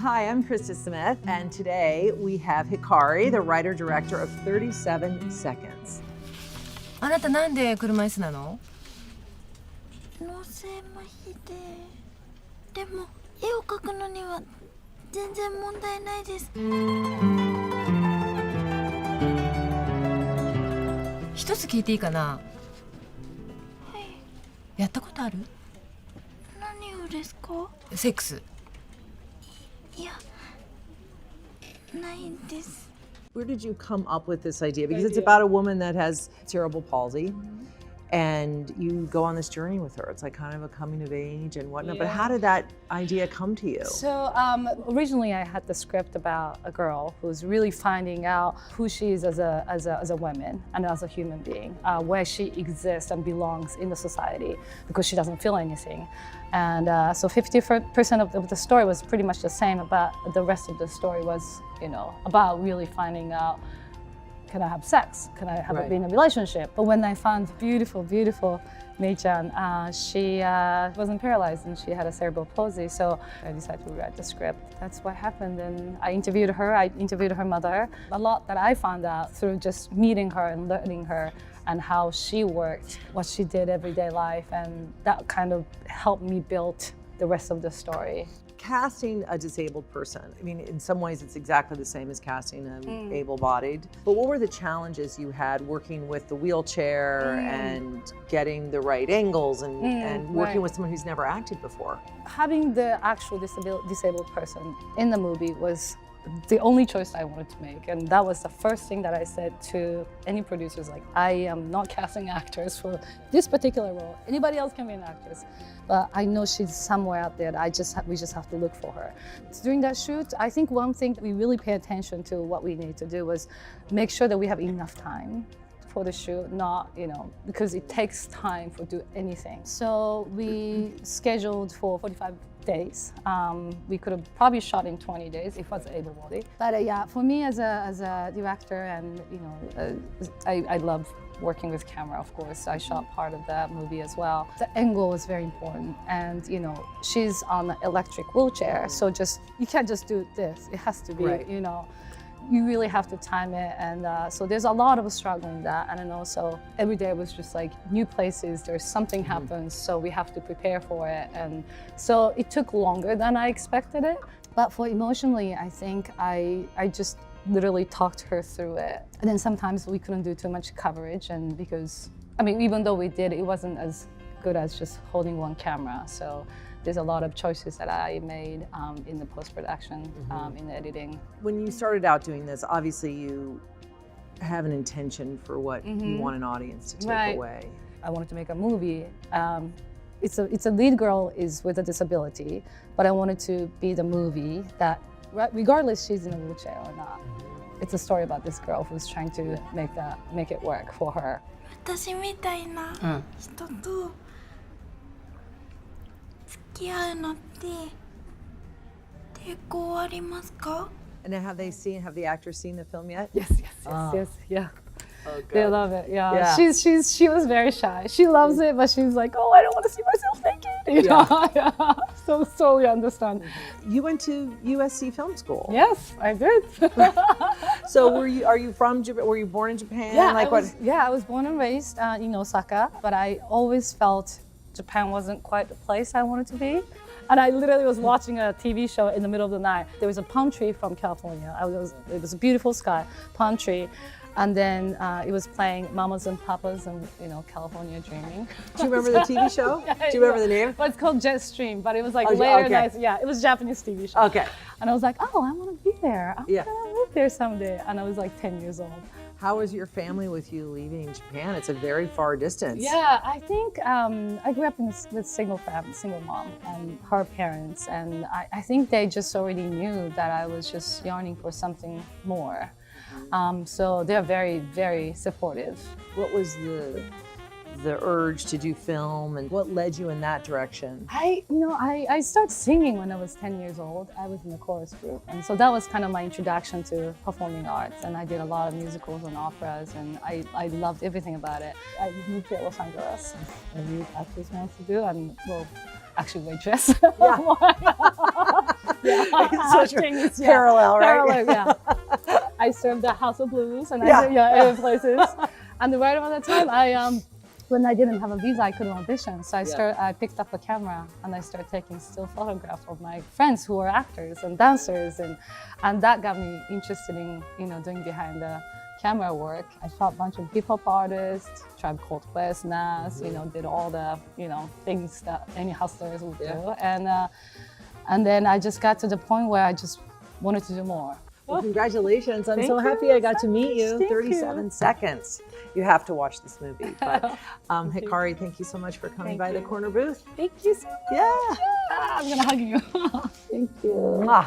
Hi, I'm Krista Smith, and today we have Hikari, the writer-director of 37 Seconds. あなたなんで車椅子なの？脳性麻痺でも絵を描くのには全然問題ないです。一つ聞いていいかな？はい。やったことある？何をですか？セックス。いや、ないんです。Where did you come up with this idea? Because it's about a woman that has cerebral palsy, and you go on this journey with her. It's like kind of a coming of age and whatnot. But how did that idea come to you? So originally I had the script about a girl who's really finding out who she is as a woman and as a human being, where she exists and belongs in the society because she doesn't feel anything. And so 50% of the story was pretty much the same, but the rest of the story was, about really finding out, can I have sex? Can I have be in a relationship? But when I found beautiful Mei-chan, she wasn't paralyzed and she had a cerebral palsy. So I decided to write the script. That's what happened. And I interviewed her mother. A lot that I found out through just meeting her and learning her and how she worked, what she did everyday life. And that kind of helped me build the rest of the story. Casting a disabled person, I mean, in some ways it's exactly the same as casting an able-bodied. But what were the challenges you had working with the wheelchair and getting the right angles and working with someone who's never acted before? Having the actual disabled person in the movie was the only choice I wanted to make. And that was the first thing that I said to any producers, like, I am not casting actors for this particular role. Anybody else can be an actress. But I know she's somewhere out there. We just have to look for her. During that shoot, I think one thing that we really pay attention to what we need to do was make sure that we have enough time for the shoot, not, because it takes time to do anything. So we scheduled for 45 days. We could have probably shot in 20 days if I was able-bodied. But yeah, for me as a director, and I love working with camera, of course. I shot part of that movie as well. The angle was very important, and she's on an electric wheelchair, so you can't just do this. It has to be, you really have to time it, and so there's a lot of struggle in that. And then also every day was just like new places, there's something happens, so we have to prepare for it. And so it took longer than I expected it. But for emotionally, I think I just literally talked her through it. And then sometimes we couldn't do too much coverage, and because, even though we did, it wasn't as good as just holding one camera. So there's a lot of choices that I made in the post-production, in the editing. When you started out doing this, obviously you have an intention for what you want an audience to take away. I wanted to make a movie. It's a lead girl is with a disability, but I wanted to be the movie that, regardless she's in a wheelchair or not, it's a story about this girl who's trying to make it work for her. 私みたいな人と付き合うのって抵抗ありますか? And have the actors seen the film yet? Yes, yeah. Oh, good. They love it, yeah. She was very shy. She loves it, but she's like, oh, I don't want to see myself naked. So totally understand. You went to USC Film School. Yes, I did. So are you from Japan? Were you born in Japan? Yeah, I was born and raised in Osaka, but I always felt Japan wasn't quite the place I wanted to be. And I literally was watching a TV show in the middle of the night. There was a palm tree from California. It was a beautiful sky, palm tree. And then it was playing Mamas and Papas and California Dreaming. Do you remember the TV show? Do you remember the name? Well, it's called Jetstream, but it was like later nights. Yeah, it was a Japanese TV show. Okay. And I was like, oh, I want to be there. I'm gonna live there someday. And I was like 10 years old. How was your family with you leaving Japan? It's a very far distance. Yeah, I think I grew up with single mom and her parents, and I think they just already knew that I was just yearning for something more. So they're very, very supportive. What was the urge to do film, and what led you in that direction? I started singing when I was 10 years old. I was in a chorus group, and so that was kind of my introduction to performing arts. And I did a lot of musicals and operas, and I loved everything about it. I moved to Los Angeles. Every actress wants to do, and well, actually waitress. Yeah. It's such a Acting is, parallel, right? Parallel, yeah. I served at House of Blues and Yeah. I did, in places. And right around that time, when I didn't have a visa, I couldn't audition. So I picked up a camera and I started taking still photographs of my friends who were actors and dancers, and that got me interested in doing behind the camera work. I shot a bunch of hip hop artists, Tribe Called Quest, Nas, did all the things that any hustlers would do, and then I just got to the point where I just wanted to do more. Well, congratulations. I'm Thank so you happy I got so to meet you. much. Thank 37 you. seconds. You have to watch this movie. But Hikari, thank you so much for coming by the corner booth. Thank you so much. Yeah. I'm gonna hug you. Thank you. Mwah.